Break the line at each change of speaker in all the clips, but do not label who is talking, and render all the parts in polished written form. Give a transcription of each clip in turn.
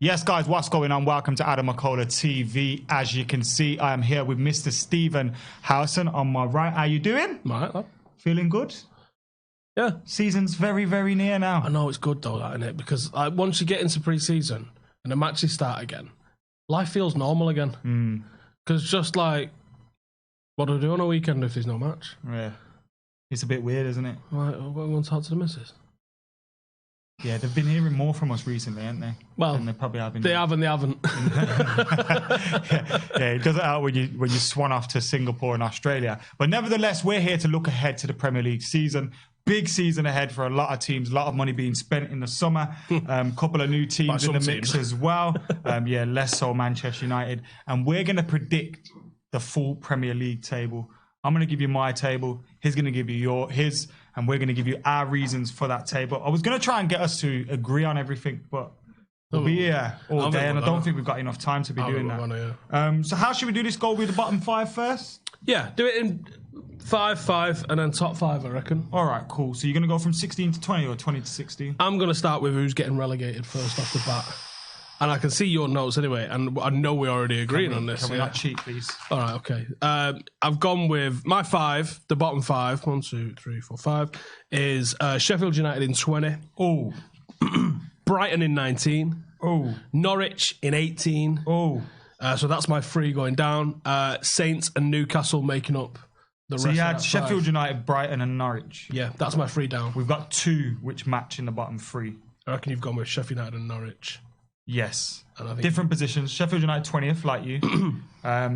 Yes, guys, what's going on? Welcome to AdamMcKola TV. As you can see, I am here with Mr. Stephen Howson on my right. How you doing?
Right.
Feeling good?
Yeah.
Season's very, very near now.
I know it's good though, that, isn't it? Because once you get into pre-season and the matches start again, life feels normal again. Because just like, what do I do on a weekend if there's no match?
Yeah. It's a bit weird, isn't it?
Right, I'm going to talk to the missus.
Yeah, they've been hearing more from us recently, haven't they?
Well,
and they probably have been.
They have and they haven't.
yeah, it doesn't help when you swan off to Singapore and Australia. But nevertheless, we're here to look ahead to the Premier League season. Big season ahead for a lot of teams. A lot of money being spent in the summer. Couple of new teams in the mix as well. Less so Manchester United. And we're going to predict the full Premier League table. I'm going to give you my table. He's going to give you his. And we're going to give you our reasons for that table. I was going to try and get us to agree on everything, but we'll be here all day, and I don't think we've got enough time to be doing that. So how should we do this? Go with the bottom five first?
Yeah, do it in 5, and then top 5, I reckon.
All right, cool. So you're going to go from 16 to 20 or 20 to 16? I'm
going to start with who's getting relegated first off the bat. And I can see your notes anyway, and I know we're already agreeing on this.
Can we not cheat, please?
All right, okay. I've gone with my 5, the bottom 5, 1, 2, 3, 4, 5, is Sheffield United in 20.
Oh.
Brighton in 19.
Oh.
Norwich in 18.
Oh.
So that's my 3 going down. Saints and Newcastle making up the rest. So you had
Sheffield
5.
United, Brighton and Norwich.
Yeah, that's my 3 down.
We've got 2 which match in the bottom 3.
I reckon you've gone with Sheffield United and Norwich.
Yes. And I think different positions. Sheffield United 20th, like you.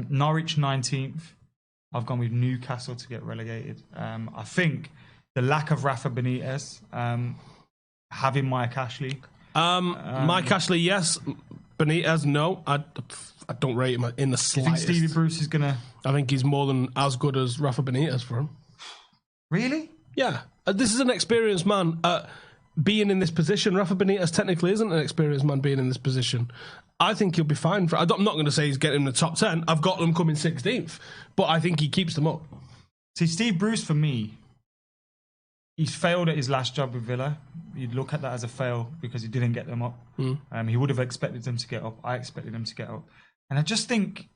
Norwich 19th. I've gone with Newcastle to get relegated. I think the lack of Rafa Benitez, having Mike Ashley.
Mike Ashley, yes. Benitez, no. I don't rate him in the slightest.
You think Stevie Bruce is going to...
I think he's more than as good as Rafa Benitez for him.
Really?
Yeah. This is an experienced man. Being in this position, Rafa Benitez technically isn't an experienced man being in this position. I think he'll be fine. I'm not going to say he's getting in the top 10. I've got them coming 16th, but I think he keeps them up.
See, Steve Bruce, for me, he's failed at his last job with Villa. You'd look at that as a fail because he didn't get them up. He would have expected them to get up. I expected them to get up. And I think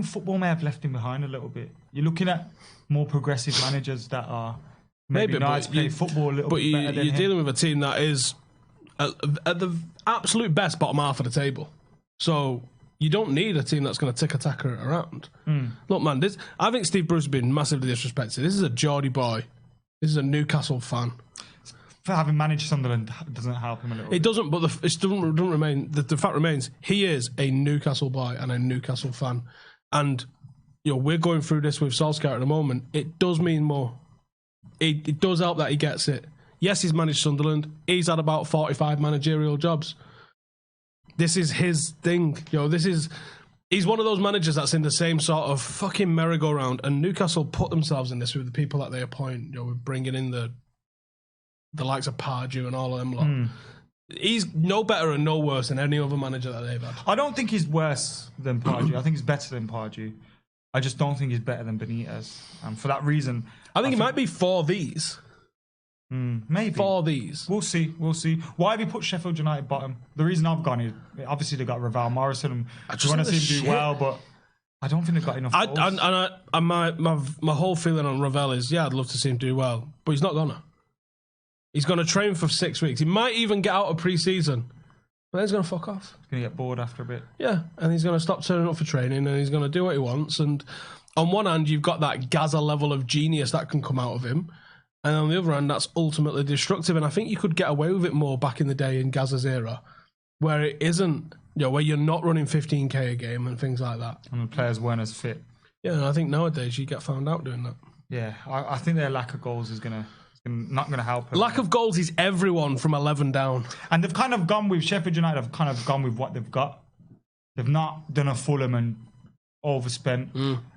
football may have left him behind a little bit. You're looking at more progressive managers that are... Maybe nice play football a little bit better than
you're dealing with a team that is at the absolute best bottom half of the table. So you don't need a team that's going to tick-a-tacker it around. Look, man, I think Steve Bruce has been massively disrespected. This is a Geordie boy. This is a Newcastle fan.
For having managed Sunderland doesn't help him a little bit.
It doesn't, but the fact remains, he is a Newcastle boy and a Newcastle fan. And we're going through this with Solskjaer at the moment. It does mean more. It does help that he gets it. Yes, he's managed Sunderland. He's had about 45 managerial jobs. This is his thing. He's one of those managers that's in the same sort of fucking merry-go-round. And Newcastle put themselves in this with the people that they appoint. With bringing in the likes of Pardew and all of them lot. He's no better and no worse than any other manager that they've had.
I don't think he's worse than Pardew. I think he's better than Pardew. I just don't think he's better than Benitez. For that reason...
I think he might be for these.
Maybe.
For these.
We'll see. Why have you put Sheffield United bottom? The reason I've gone is, obviously they've got Ravel Morrison, and I just want to see him do well, but I don't think they've got enough goals.
My whole feeling on Ravel is, I'd love to see him do well, but he's not gonna. He's going to train for 6 weeks. He might even get out of pre-season. But then he's going to fuck off.
He's going to get bored after a bit.
Yeah, and he's going to stop turning up for training, and he's going to do what he wants. And on one hand, you've got that Gaza level of genius that can come out of him. And on the other hand, that's ultimately destructive. And I think you could get away with it more back in the day in Gaza's era, where it isn't, where you're not running 15k a game and things like that.
And the players weren't as fit.
Yeah, and I think nowadays you get found out doing that.
Yeah, I think their lack of goals is not going to help them.
Lack of goals is everyone from 11 down.
And they've kind of gone with, Sheffield United have kind of gone with what they've got. They've not done a Fulham and overspent.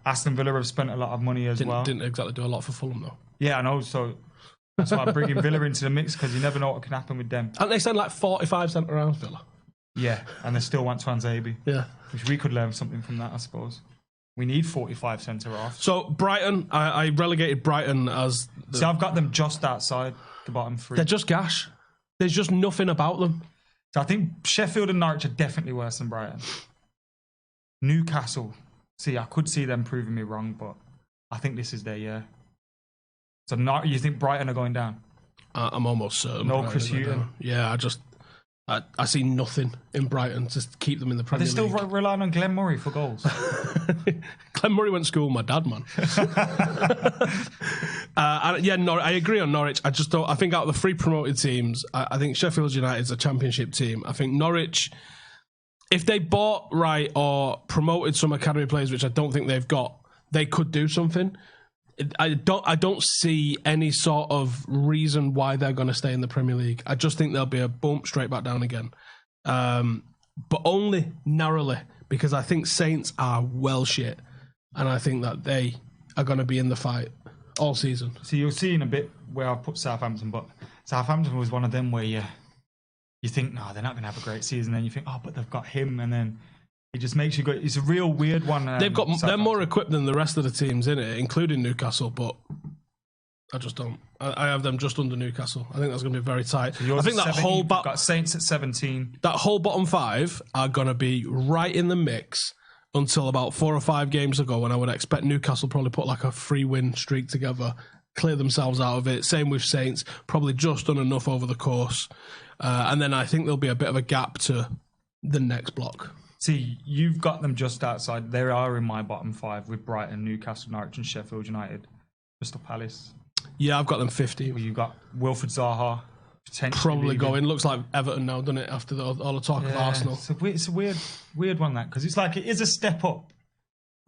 Aston Villa have spent a lot of money as well.
Didn't exactly do a lot for Fulham though.
Yeah, I know. So that's why I'm bringing Villa into the mix, because you never know what can happen with them.
And they send like 45 centre-halves, Villa.
Yeah, and they still want Twanzebe.
Yeah.
Which we could learn something from that, I suppose. We need 45 centre-halves.
So Brighton, I relegated Brighton as...
See, I've got them just outside the bottom 3.
They're just gash. There's just nothing about them.
So I think Sheffield and Norwich are definitely worse than Brighton. Newcastle, I could see them proving me wrong, but I think this is their year. So you think Brighton are going down?
I'm almost certain.
No
Brighton
Chris Hughton.
Yeah, I see nothing in Brighton to keep them in the Premier League.
Are they still relying on Glenn Murray for goals?
Glenn Murray went to school with my dad, man. I agree on Norwich. I just don't. I think out of the 3 promoted teams, I think Sheffield United's a championship team. I think Norwich, if they bought right or promoted some academy players, which I don't think they've got, they could do something. I don't see any sort of reason why they're going to stay in the Premier League. I just think there'll be a bump straight back down again. But only narrowly, because I think Saints are well shit. And I think that they are going to be in the fight all season.
So you're seeing a bit where I put Southampton, but Southampton was one of them where you think, no, they're not going to have a great season. Then you think, oh, but they've got him, and then it just makes you go. It's a real weird one.
They're more equipped than the rest of the teams in it, including Newcastle. But I just don't. I have them just under Newcastle. I think that's going to be very tight.
So
I think that whole
got Saints at 17.
That whole bottom 5 are going to be right in the mix until about 4 or 5 games ago, when I would expect Newcastle probably put like a 3-win streak together, clear themselves out of it. Same with Saints, probably just done enough over the course, and then I think there'll be a bit of a gap to the next block.
See, you've got them just outside. They are in my bottom 5 with Brighton, Newcastle, Norwich and Sheffield United. Crystal Palace.
Yeah, I've got them 50.
Well, you've got Wilfred Zaha.
Probably going. Looks like Everton now, doesn't it, after all the talk of Arsenal.
It's a weird one, that, because it's like it is a step up.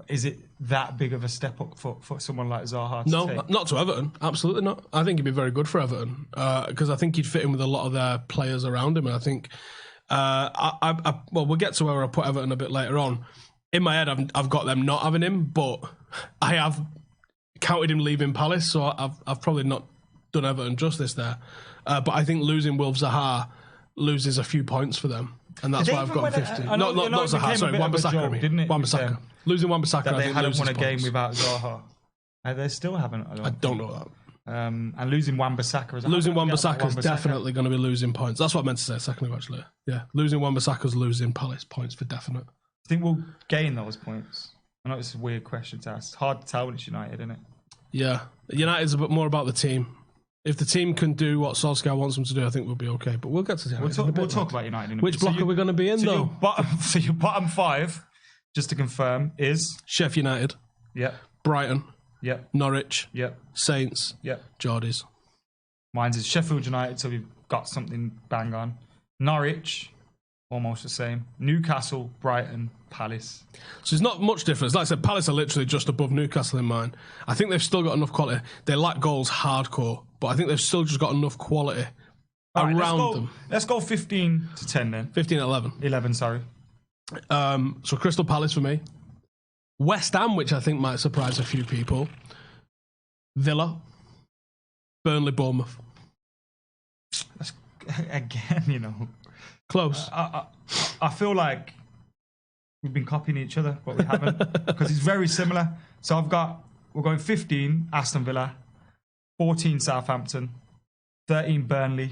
Is it that big of a step up for someone like Zaha?
No,
take?
Not to Everton. Absolutely not. I think he'd be very good for Everton, because I think he'd fit in with a lot of their players around him, and I think... we'll get to where I put Everton a bit later on. In my head, I've got them not having him, but I have counted him leaving Palace, so I've probably not done Everton justice there. But I think losing Wilf Zaha loses a few points for them, and that's why I've got 50. Not Zaha, sorry, Wan-Bissaka. Wan-Bissaka. Losing Wan-Bissaka,
that
I
they
think
hadn't won a
points.
game without Zaha. They still haven't.
I don't know that.
And losing Wan-Bissaka
is definitely going to be losing points. That's what I meant to say a second ago, actually. Yeah, losing Wan-Bissaka's losing Palace points for definite.
I think we'll gain those points. I know it's a weird question to ask. It's hard to tell when it's United, isn't it?
Yeah, United's a bit more about the team. If the team can do what Solskjaer wants them to do, I think we'll be okay. But we'll get to United.
We'll talk about United in a bit.
Which block are we going to be in, though?
Your bottom 5, just to confirm, is...
Sheffield United.
Yep.
Brighton.
Yep.
Norwich.
Yep.
Saints.
Yep.
Geordies.
Mine's is Sheffield United, so we've got something bang on. Norwich, almost the same. Newcastle, Brighton, Palace.
So there's not much difference. Like I said, Palace are literally just above Newcastle in mine. I think they've still got enough quality. They lack goals hardcore, but I think they've still just got enough quality around them.
Let's go 15 to 10 then.
15-11.
11, sorry.
So Crystal Palace for me. West Ham, which I think might surprise a few people. Villa. Burnley, Bournemouth.
That's, again,
Close.
I feel like we've been copying each other, but we haven't, because it's very similar. So we're going 15, Aston Villa, 14, Southampton, 13, Burnley,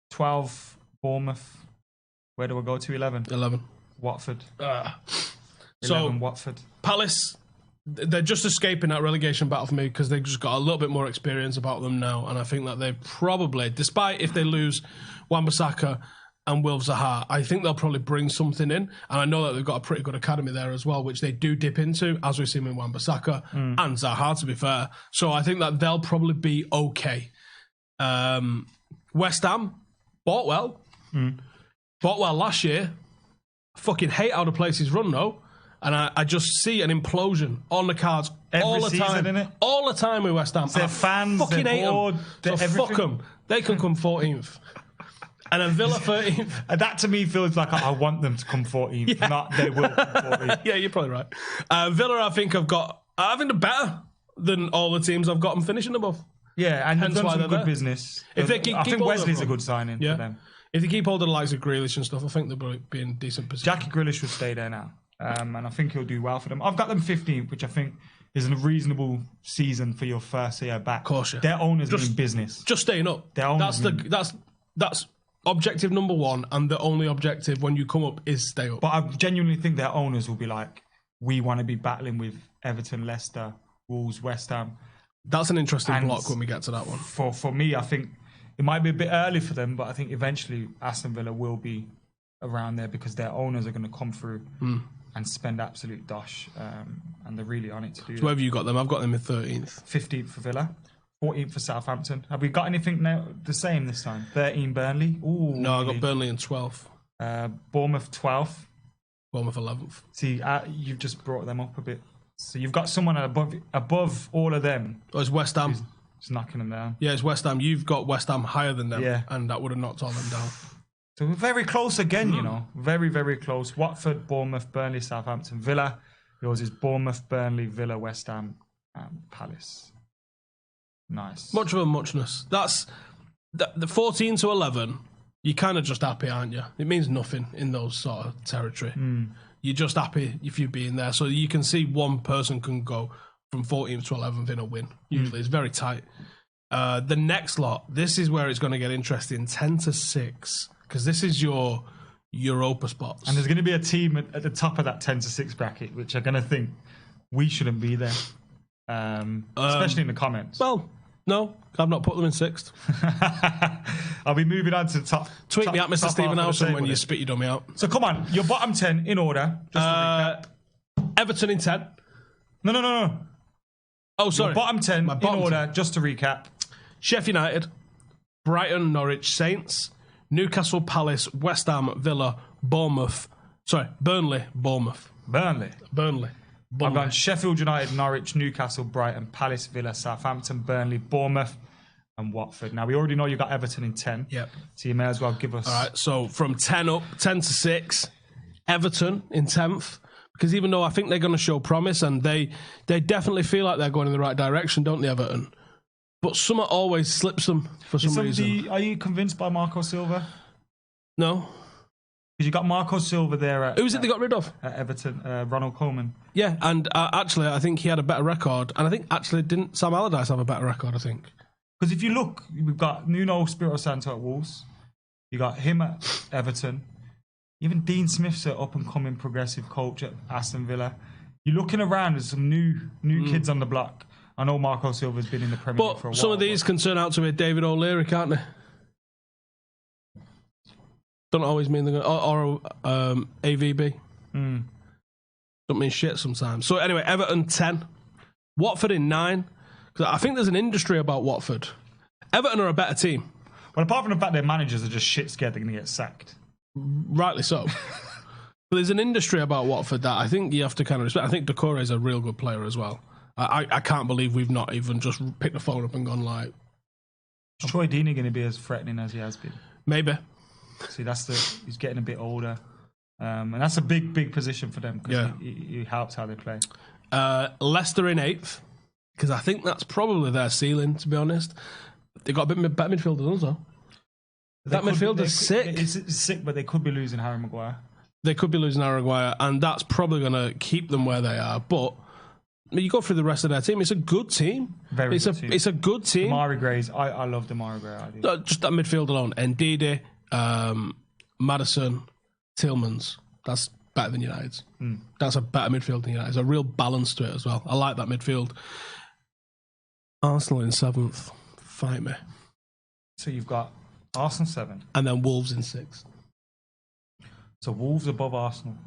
12, Bournemouth. Where do we go to? 11?
11.
Watford.
11,
Watford.
Palace, they're just escaping that relegation battle for me because they've just got a little bit more experience about them now, and I think that they probably, despite if they lose Wan-Bissaka and Wilf Zaha, I think they'll probably bring something in, and I know that they've got a pretty good academy there as well, which they do dip into, as we've seen with Wan-Bissaka and Zaha, to be fair. So I think that they'll probably be okay. West Ham bought well. Bought well last year. I fucking hate how the place is run, though. And I just see an implosion on the cards all the time.
Innit?
All the time with West Ham.
Their fans,
fucking
they're
hate
bored.
them. So fuck them. They can come 14th. And then Villa 13th.
And that to me feels like I want them to come 14th. Yeah. Not they will come 14th.
Yeah, you're probably right. Villa, I think they're better than all the teams I've got them finishing above.
Yeah, and
hence
they've done some good
there.
business.
If they
I think Wesley's a good signing for them.
If they keep holding the likes of Grealish and stuff, I think they'll be in a decent position.
Jackie Grealish will stay there now. And I think he'll do well for them. I've got them 15th, which I think is a reasonable season for your first year back.
Of course, yeah.
Their owners mean business.
Just staying up.
Their owners
That's objective number one, and the only objective when you come up is stay up.
But I genuinely think their owners will be like, we want to be battling with Everton, Leicester, Wolves, West Ham.
That's an interesting block when we get to that one.
For me, I think it might be a bit early for them, but I think eventually Aston Villa will be around there because their owners are going to come through and spend absolute dosh, and they're really on it to do
So where have you got them? I've got them in 13th.
15th for Villa, 14th for Southampton. Have we got anything now the same this time? 13 Burnley? Ooh,
No, I got Burnley in 12th.
Bournemouth 12th.
Bournemouth 11th.
See, you've just brought them up a bit. So you've got someone above all of them.
Oh, it's West Ham.
Just knocking them down.
Yeah, it's West Ham. You've got West Ham higher than them,
Yeah.
and that would have knocked all them down.
So we're very close again, you know. Very, very close. Watford, Bournemouth, Burnley, Southampton, Villa. Yours is Bournemouth, Burnley, Villa, West Ham, and Palace. Nice.
Much of a muchness. That's the 14 to 11. You're kind of just happy, aren't you? It means nothing in those sort of territory. You're just happy if you're being there. So you can see one person can go from 14th to 11th in a win. Usually it's very tight. The next lot, this is where it's going to get interesting. 10 to 6, because this is your Europa spots.
And there's going to be a team at the top of that 10 to 6 bracket, which are going to think we shouldn't be there, especially in the comments.
Well, no, I've not put them in 6th.
I'll be moving on to the top.
Tweet me at Mr. Stephen Howson when you
then.
spit your dummy out.
So come on, your bottom 10 in order. Just to recap.
Everton in 10.
No.
Oh, sorry.
Your bottom 10
My bottom
in order,
10.
just to recap.
Sheffield United, Brighton, Norwich, Saints, Newcastle, Palace, West Ham, Villa, Bournemouth. Sorry, Burnley, Bournemouth.
Burnley. I've gone Sheffield United, Norwich, Newcastle, Brighton, Palace, Villa, Southampton, Burnley, Bournemouth, and Watford. Now, we already know you got Everton in 10.
Yep.
So you may as well give us...
All right, so from 10 up, 10 to 6, Everton in 10th. Because even though I think they're going to show promise, and they definitely feel like they're going in the right direction, don't they, Everton? But summer always slips them for some reason.
Are you convinced by Marco Silva?
No.
Because you got Marco Silva there at...
Who's it they got rid of?
At Everton, Ronald Koeman.
Yeah, and actually, I think he had a better record. And I think, actually, didn't Sam Allardyce have a better record, I think?
Because if you look, we've got Nuno Espirito Santo at Wolves. You got him at Everton. Even Dean Smith's an up-and-coming progressive coach at Aston Villa. You're looking around, there's some new kids on the block. I know Marco Silva's been in the Premier League for a while.
But some of these can turn out to be David O'Leary, can't they? Don't always mean they're going to... Or AVB. Don't mean shit sometimes. So anyway, Everton 10. Watford in 9. Because I think there's an industry about Watford. Everton are a better team.
Well, apart from the fact their managers are just shit scared they're going to get sacked.
Rightly so. But there's an industry about Watford that I think you have to kind of respect. I think Decore is a real good player as well. I can't believe we've not even just picked the phone up and gone like...
Is Troy Deeney going to be as threatening as he has been?
Maybe.
See, he's getting a bit older. And that's a big position for them because he helps how they play.
Leicester in 8th, because I think that's probably their ceiling, to be honest. They've got a bit better midfielders also. That midfielder's sick.
It's sick, but they could be losing Harry Maguire.
They could be losing Harry Maguire, and that's probably going to keep them where they are. But you go through the rest of their team, it's a good team. It's a good team.
Damari Gray's, I love Damari Gray.
Just that midfield alone. Ndidi, Maddison, Tillmans. That's better than United's. That's a better midfield than United's. A real balance to it as well. I like that midfield. Arsenal in 7th. Fight me.
So you've got Arsenal 7.
And then Wolves in 6th.
So Wolves above Arsenal.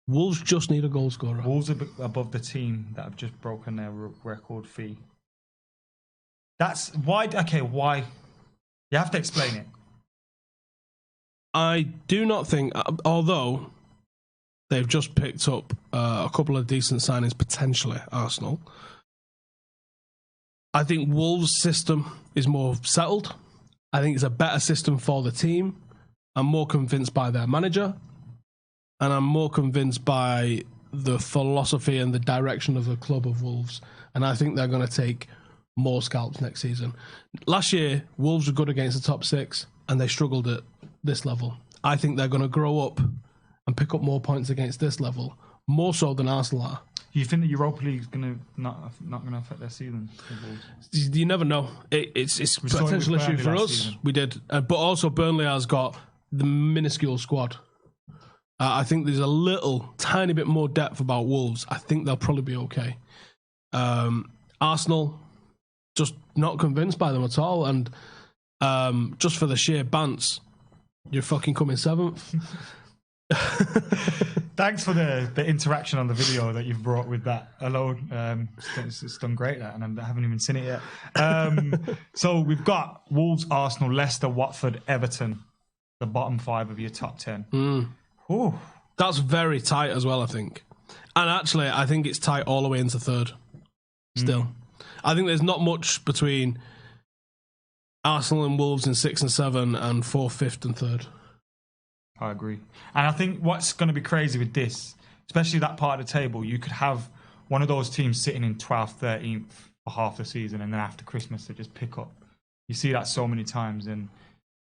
Wolves just need a goal scorer.
Wolves are above the team that have just broken their record fee. That's why. Okay, why? You have to explain it.
I do not think, although they've just picked up a couple of decent signings, potentially, Arsenal, I think Wolves' system is more settled. I think it's a better system for the team. I'm more convinced by their manager. And I'm more convinced by the philosophy and the direction of the club of Wolves. And I think they're going to take more scalps next season. Last year, Wolves were good against the top 6, and they struggled at this level. I think they're going to grow up and pick up more points against this level, more so than Arsenal are.
Do you think the Europa League is not going to affect their season?
You never know. It's a potential issue for us. Season. We did. But also Burnley has got the minuscule squad. I think there's a tiny bit more depth about Wolves. I think they'll probably be okay. Arsenal, just not convinced by them at all. And just for the sheer bants, you're fucking coming 7th.
Thanks for the interaction on the video that you've brought with that alone. It's done great, that, and I haven't even seen it yet. So we've got Wolves, Arsenal, Leicester, Watford, Everton, the bottom 5 of your top 10. Ooh.
That's very tight as well, I think. And actually, I think it's tight all the way into 3rd. Still. I think there's not much between Arsenal and Wolves in 6 and 7 and 4th, 5th and 3rd.
I agree. And I think what's going to be crazy with this, especially that part of the table, you could have one of those teams sitting in 12th, 13th for half the season, and then after Christmas they just pick up. You see that so many times, and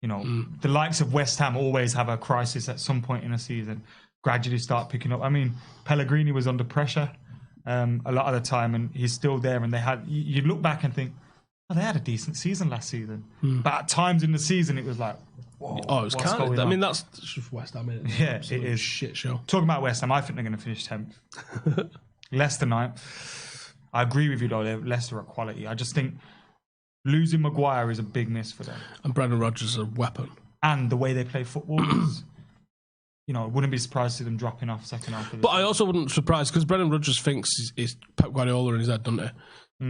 the likes of West Ham always have a crisis at some point in a season, gradually start picking up. I mean, Pellegrini was under pressure a lot of the time, and he's still there. And you look back and think, they had a decent season last season. But at times in the season, it was like, whoa,
it was kind of. I mean, that's just West Ham, isn't it?
Yeah, it is.
Shit show.
Talking about West Ham, I think they're going to finish 10th. Leicester 9th. I agree with you, though. Leicester are quality. I just think losing Maguire is a big miss for them.
And Brendan Rodgers is a weapon.
And the way they play football is, wouldn't be surprised to see them dropping off second half.
But I also wouldn't be surprised, because Brendan Rodgers thinks he's Pep Guardiola in his head, doesn't he?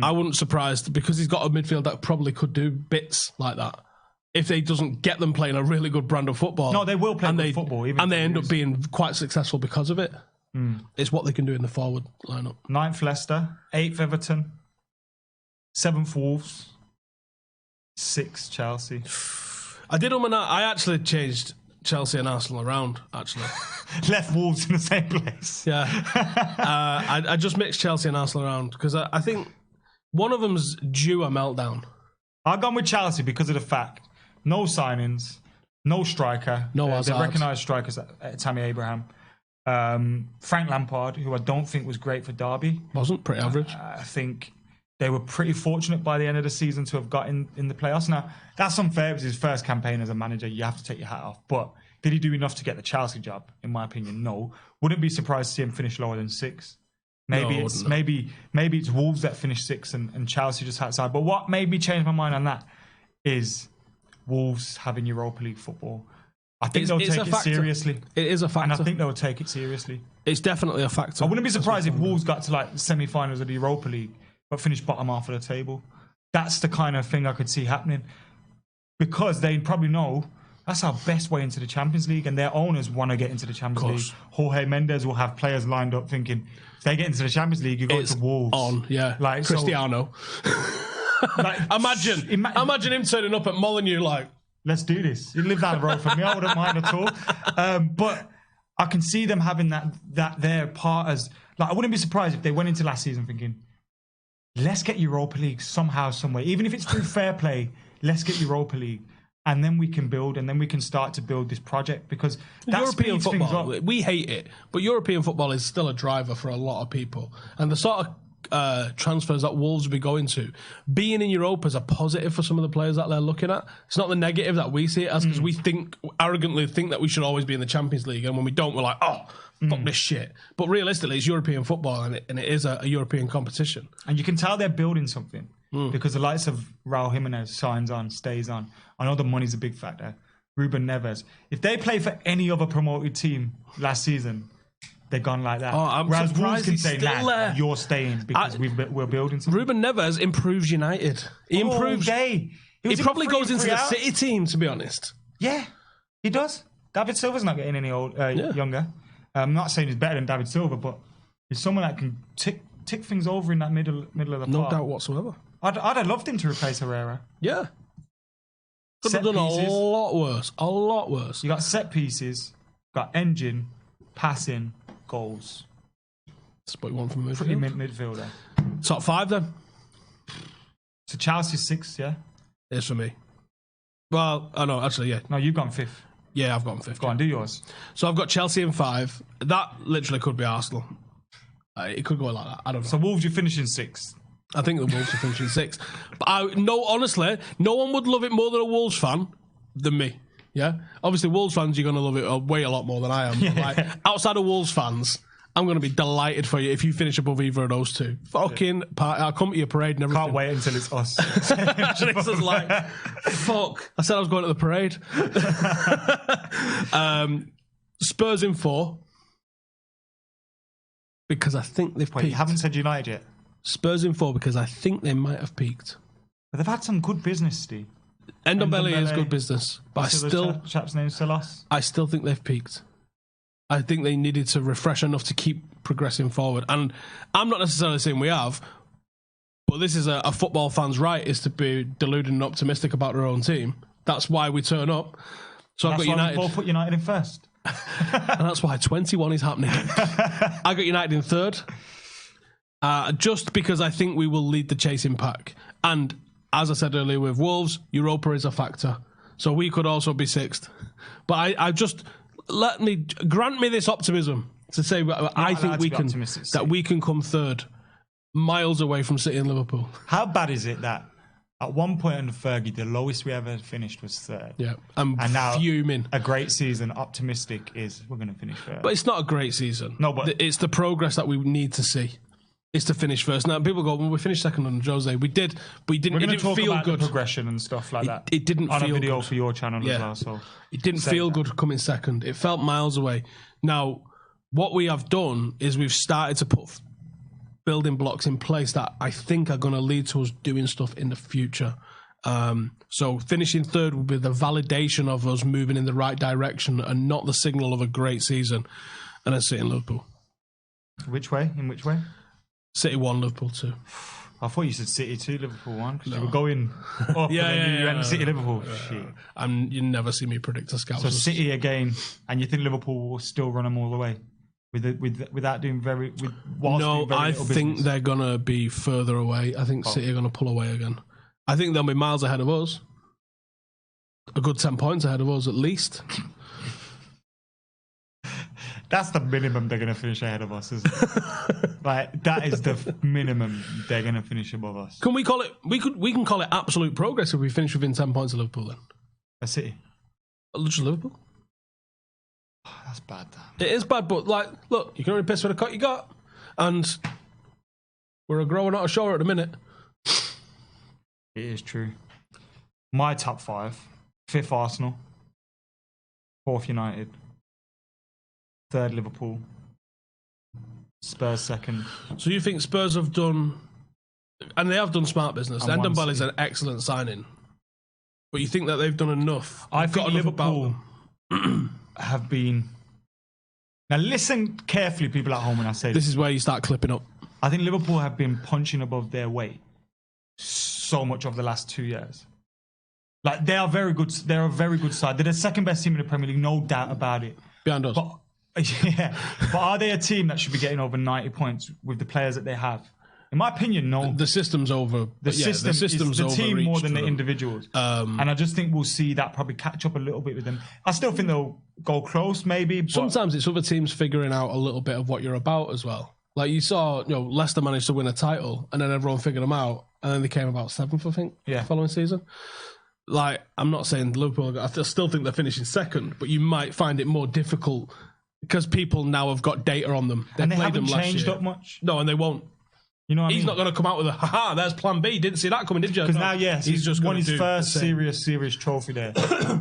I wouldn't be surprised, because he's got a midfield that probably could do bits like that. If he doesn't get them playing a really good brand of football.
No, they will play good football.
And they end up being quite successful because of it. It's what they can do in the forward lineup.
9th Leicester, 8th Everton, 7th Wolves, 6th Chelsea.
I did I actually changed Chelsea and Arsenal around, actually.
Left Wolves in the same place.
Yeah. I just mixed Chelsea and Arsenal around, because I think one of them's due a meltdown.
I've gone with Chelsea because of the fact, no signings, no striker.
No
They recognised strikers, Tammy Abraham. Frank Lampard, who I don't think was great for Derby.
Wasn't, pretty average.
I think they were pretty fortunate by the end of the season to have got in the playoffs. Now, that's unfair. It was his first campaign as a manager. You have to take your hat off. But did he do enough to get the Chelsea job? In my opinion, no. Wouldn't be surprised to see him finish lower than 6th. Maybe it's Wolves that finished 6th and Chelsea just outside. But what made me change my mind on that is Wolves having Europa League football. I think they'll take it seriously.
It is a factor.
And I think they'll take it seriously.
It's definitely a factor.
I wouldn't be surprised if Wolves got to the semi-finals of the Europa League but finished bottom half of the table. That's the kind of thing I could see happening. Because they probably know that's our best way into the Champions League, and their owners want to get into the Champions League. Jorge Mendes will have players lined up thinking, if they get into the Champions League, you go to Wolves.
Cristiano. Imagine him turning up at Molineux
let's do this. You live down the road from me. I wouldn't mind at all. But I can see them having that their part as... I wouldn't be surprised if they went into last season thinking, let's get Europa League somehow, somewhere. Even if it's through fair play, let's get Europa League. And then we can build, and then we can start to build this project, because that
European
speeds things
football,
up.
we hate it, but European football is still a driver for a lot of people. And the sort of transfers that Wolves will be going to, being in Europa is a positive for some of the players that they're looking at. It's not the negative that we see it as, because we arrogantly think that we should always be in the Champions League, and when we don't, we're like, fuck this shit. But realistically, it's European football, and it is a European competition.
And you can tell they're building something, because the likes of Raul Jimenez signs on, stays on. I know the money's a big factor. Ruben Neves. If they play for any other promoted team last season, they're gone like that.
Whereas Wolves can say,
nah, you're staying, because we're building something.
Ruben Neves improves United. He improves.
He
probably goes into the City team, to be honest.
Yeah, he does. David Silva's not getting any younger. I'm not saying he's better than David Silva, but he's someone that can tick things over in that middle of the park.
No doubt whatsoever.
I'd have loved him to replace Herrera.
Yeah. Could have done a lot worse. A lot worse.
You got set pieces, got engine, passing, goals.
That's what you want from a midfielder.
Pretty midfielder.
Top 5 then?
So Chelsea's 6th, yeah?
It is for me. Well, I know, actually, yeah.
No, you've gone 5th.
Yeah, I've gone 5th.
Go on, do yours.
So I've got Chelsea in 5. That literally could be Arsenal. It could go like that. I don't know.
So Wolves, you're finishing 6th.
I think the Wolves are finishing 6th. But honestly, no one would love it more than a Wolves fan than me. Yeah? Obviously, Wolves fans, you're going to love it way a lot more than I am.
Yeah.
Like, outside of Wolves fans, I'm going to be delighted for you if you finish above either of those two. Fucking party. I'll come to your parade and everything.
Can't wait until it's us.
This is like, fuck. I said I was going to the parade. Spurs in 4. Because I think they've peaked.
You haven't said United yet.
Spurs in 4 because I think they might have peaked.
But they've had some good business, Steve.
Ndombele is good business, but
chap's name Silas.
I still think they've peaked. I think they needed to refresh enough to keep progressing forward, and I'm not necessarily saying we have, but this is a football fan's right, is to be deluded and optimistic about their own team. That's why we turn up. So I've got United.
We'll put United in first,
and that's why 21 is happening. I got United in 3rd. Just because I think we will lead the chasing pack. And as I said earlier with Wolves, Europa is a factor. So we could also be 6th. But I just, grant me this optimism to say I think we can come 3rd, miles away from City and Liverpool.
How bad is it that at one point under Fergie, the lowest we ever finished was 3rd?
Yeah, and
now
fuming.
A great season, optimistic is we're going to finish 3rd.
But it's not a great season.
No, but
it's the progress that we need to see. Is to finish first. Now people go, well, we finished 2nd under Jose. We did, but it didn't feel good.
Progression and stuff like that.
It didn't feel good.
On a video for your channel as well. So
it didn't feel good coming 2nd. It felt miles away. Now, what we have done is we've started to put building blocks in place that I think are going to lead to us doing stuff in the future. So finishing 3rd will be the validation of us moving in the right direction and not the signal of a great season. And then City and Liverpool.
Which way? In which way?
City 1, Liverpool 2.
I thought you said City 2, Liverpool 1, because you were going up and then you went City, Liverpool. Shit.
And you never see me predict a scout.
So City again, and you think Liverpool will still run them all the way? Without doing very...
No, I think they're going to be further away. I think City are going to pull away again. I think they'll be miles ahead of us. A good 10 points ahead of us at least.
That's the minimum they're going to finish ahead of us, isn't it? Like, that is the minimum they're going to finish above us.
Can we call it... We can call it absolute progress if we finish within 10 points of Liverpool then.
A City?
Just Liverpool?
Oh, that's bad, that.
It is bad, but like, look, you can only piss with the cut you got. And we're a grower, not a shower at the minute.
It is true. My top 5. 5th Arsenal. 4th United. 3rd Liverpool. Spurs 2nd.
So you think Spurs have done, and they have done smart business. Ndombele is an excellent signing, but you think that they've done enough?
I think Liverpool have been. Now listen carefully, people at home, when I say
this is where you start clipping up.
I think Liverpool have been punching above their weight so much over the last 2 years. Like, they are very good. They're a very good side. They're the 2nd best team in the Premier League, no doubt about it.
Behind us.
Yeah, but are they a team that should be getting over 90 points with the players that they have? In my opinion, no.
The system's over.
The system's the team more than the
them.
individuals. And I just think we'll see that probably catch up a little bit with them. I still think they'll go close, maybe. But
sometimes it's other teams figuring out a little bit of what you're about as well. Like you saw, Leicester managed to win a title, and then everyone figured them out, and then they came about 7th, I think, the following season. Like, I'm not saying Liverpool, I still think they're finishing 2nd, but you might find it more difficult because people now have got data on them.
They haven't changed up much.
No, and they won't.
You know what I mean?
He's not going to come out with there's plan B. Didn't see that coming, did you?
Because now, he's just won his first serious trophy there.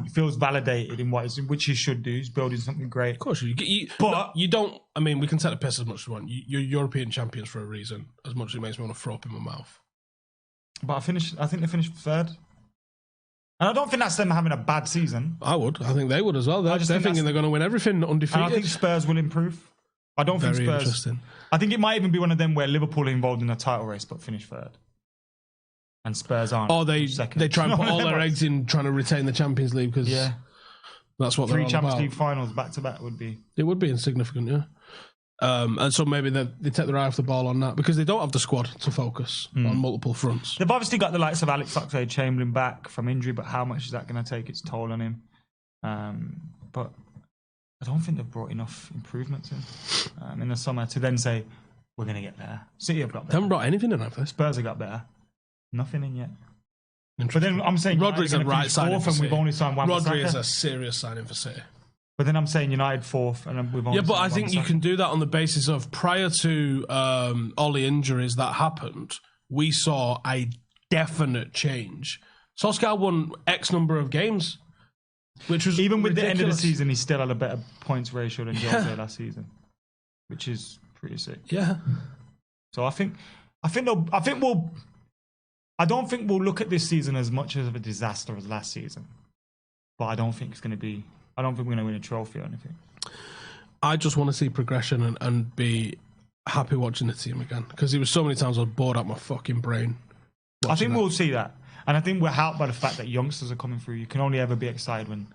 He feels validated in which he should do. He's building something great.
Of course, you don't. I mean, we can take the piss as much as we want. You're European champions for a reason. As much as it makes me want to throw up in my mouth.
But I think they finished 3rd. And I don't think that's them having a bad season.
I would. I think they would as well. They're thinking they're going to win everything undefeated.
And I think Spurs will improve. I don't think Spurs...
Interesting.
I think it might even be one of them where Liverpool are involved in a title race but finish 3rd. And Spurs aren't.
Or they
2nd.
They try and put all their eggs in trying to retain the Champions League because that's what they're all about. 3
Champions League finals back-to-back would be...
It would be insignificant, yeah. And so maybe they take their eye off the ball on that because they don't have the squad to focus on multiple fronts.
They've obviously got the likes of Alex Oxlade-Chamberlain back from injury, but how much is that going to take its toll on him? But I don't think they've brought enough improvements in the summer to then say We're going to get better. City have got
They
better.
haven't brought anything in, have they?
Spurs have got better. Nothing in yet. But then I'm saying
Rodri's a right signing for
and
City.
we've only signed one.
Rodri is a serious signing for City.
But then I'm saying United fourth, and we've only.
Yeah, but I
signed
think
one
you
second.
can do that on the basis of prior to all the injuries that happened, we saw a definite change. Solskjaer won X number of games, which was
Even with
ridiculous.
the end of the season, he still had a better points ratio than Jose last season, which is pretty sick.
Yeah.
So I don't think we'll look at this season as much of a disaster as last season, but I don't think it's going to be. I don't think we're going to win a trophy or anything.
I just want to see progression and be happy watching the team again, because there was so many times I was bored out my fucking brain.
I think we'll see that, and I think we're helped by the fact that youngsters are coming through. You can only ever be excited when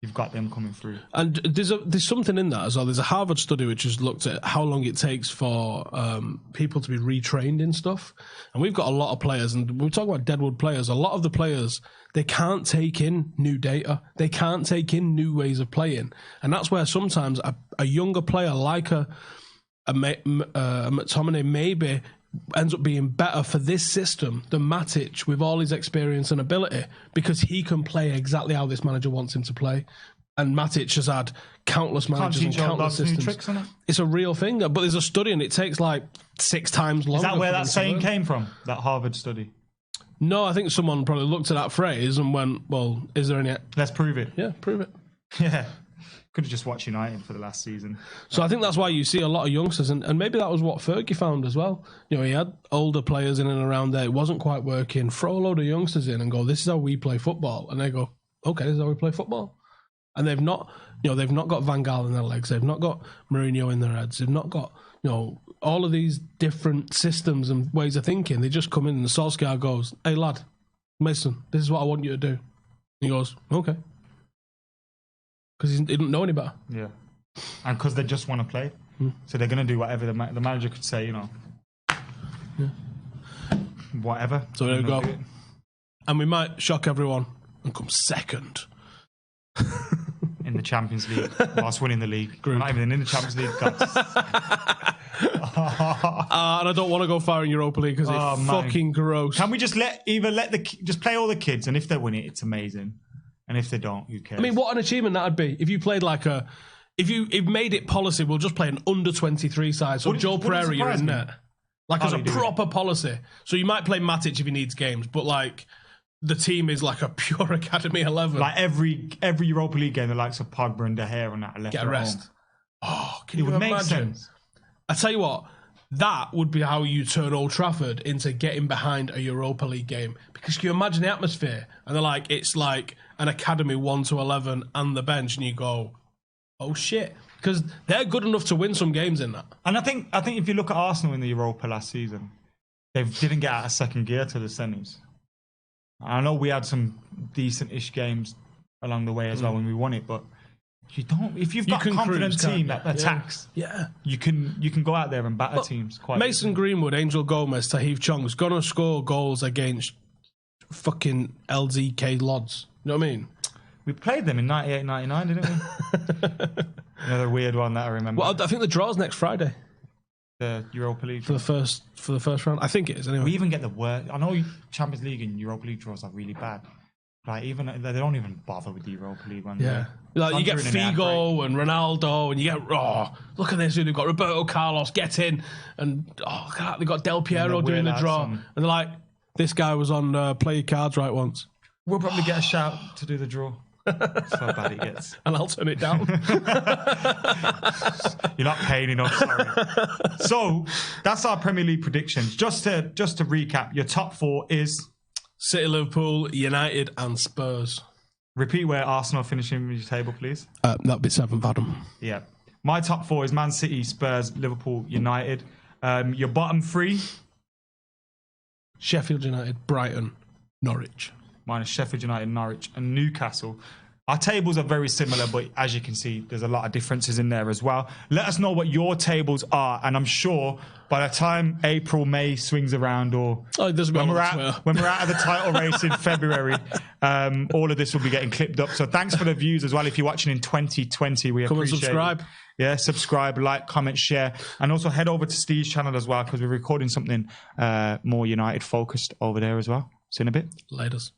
you've got them coming through.
And there's something in that as well. There's a Harvard study which has looked at how long it takes for people to be retrained in stuff. And we've got a lot of players, and we're talking about Deadwood players. A lot of the players, they can't take in new data. They can't take in new ways of playing. And that's where sometimes a younger player like a McTominay maybe ends up being better for this system than Matic with all his experience and ability, because he can play exactly how this manager wants him to play. And Matic has had countless managers and countless systems.
Tricks on it.
It's a real thing, but there's a study and it takes like 6 times longer.
Is that where
for
that
them to
saying
learn.
came from? That Harvard study?
No, I think someone probably looked at that phrase and went, well, is there any...
Let's prove it.
Yeah, prove it.
Yeah. Could have just watched United for the last season.
So I think that's why you see a lot of youngsters, and maybe that was what Fergie found as well. You know, he had older players in and around there. It wasn't quite working. Throw a load of youngsters in and go, this is how we play football. And they go, okay, this is how we play football. And they've not got Van Gaal in their legs. They've not got Mourinho in their heads. They've not got, all of these different systems and ways of thinking. They just come in and Solskjaer goes, hey, lad, Mason, this is what I want you to do. And he goes, okay. Because he didn't know any better.
Yeah. And because they just want to play. So they're going to do whatever the manager could say, whatever.
So there we
They'll
go.
do it.
And we might shock everyone and come second.
In the Champions League, whilst winning the league. We're not even in the Champions League.
And I don't want to go far in Europa League because it's fucking gross.
Can we just just play all the kids, and if they win it, it's amazing. And if they don't, who cares?
I mean, what an achievement that'd be if you played like if you made it policy, we'll just play an under-23 side. So Joe Pereira, you're in net. Like as a proper policy. So you might play Matic if he needs games, but like the team is like a pure Academy 11.
Like every Europa League game, the likes of Pogba and De Gea and that are left
Get a
at
rest.
home.
Oh, can
It
you
would make
imagine?
sense.
I tell you what, that would be how you turn Old Trafford into getting behind a Europa League game. Because can you imagine the atmosphere? And they're like, it's like an Academy 1 to 11 and the bench, and you go, oh shit. Because they're good enough to win some games in that.
And I think if you look at Arsenal in the Europa last season, they didn't get out of second gear to the semis. I know we had some decent-ish games along the way as well when we won it, but you don't. If you've got a confident team that attacks, you can go out there and batter teams quite
Mason
easily.
Greenwood, Angel Gomez, Tahith Chong's going to score goals against fucking LZK Lods. You know what I mean?
We played them in 98, 99, didn't we? Another weird one that I remember.
Well, I think the draw's next Friday
The Europa League.
for the first round. I think it is anyway.
We even get the worst. I know Champions League and Europa League draws are really bad. Like even they don't even bother with the Europa League one.
Yeah. Like you get Figo and Ronaldo, and you get look at this. They've got Roberto Carlos, get in, and God, they've got Del Piero doing the draw, and they're like, this guy was on Play Your Cards Right once.
We'll probably get a shout to do the draw. That's how bad it gets.
And I'll turn it down.
You're not paying enough, sorry. So that's our Premier League predictions. Just to recap, your top four is
City, Liverpool, United, and Spurs.
Repeat where Arsenal finishing with your table, please.
That'd be 7th, Adam.
Yeah. My top four is Man City, Spurs, Liverpool, United. Your bottom three?
Sheffield United, Brighton, Norwich.
Mine is Sheffield United, Norwich, and Newcastle. Our tables are very similar, but as you can see, there's a lot of differences in there as well. Let us know what your tables are, and I'm sure by the time April, May swings around, or when we're out of the title race in February, all of this will be getting clipped up. So thanks for the views as well. If you're watching in 2020, we appreciate it. Subscribe. Yeah, subscribe, like, comment, share, and also head over to Steve's channel as well, because we're recording something more United focused over there as well. See you in a bit.
Laters.